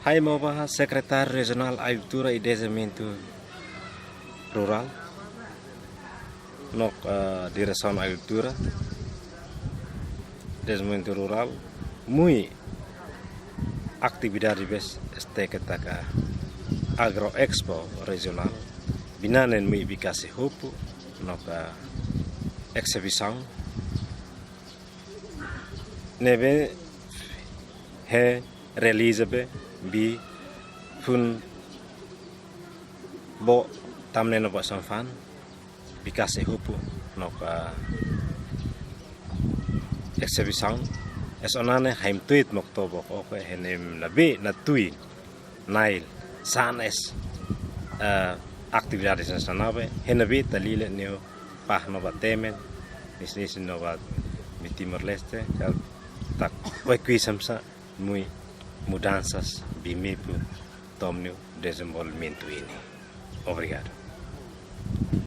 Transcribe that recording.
Hai Moba, Secretário Regional Agricultura e Desenvolvimento Rural, Direção Agricultura, Desenvolvimento Rural, muito atividade este kita Agro Expo Regional, binanen muito bikasi hupu, exibição, nebe he realize bi pun bo tamne no sanfan bikase hupu exhibition es onane haim tuit mokto bok oke henem nabi na tui nail sanes aktividades nabe henabi talile neo pah no batemen bisnis no bat mi Timor Leste tak samsa muy mudanças bimipo tomnio desenvolvimento ini. Obrigado.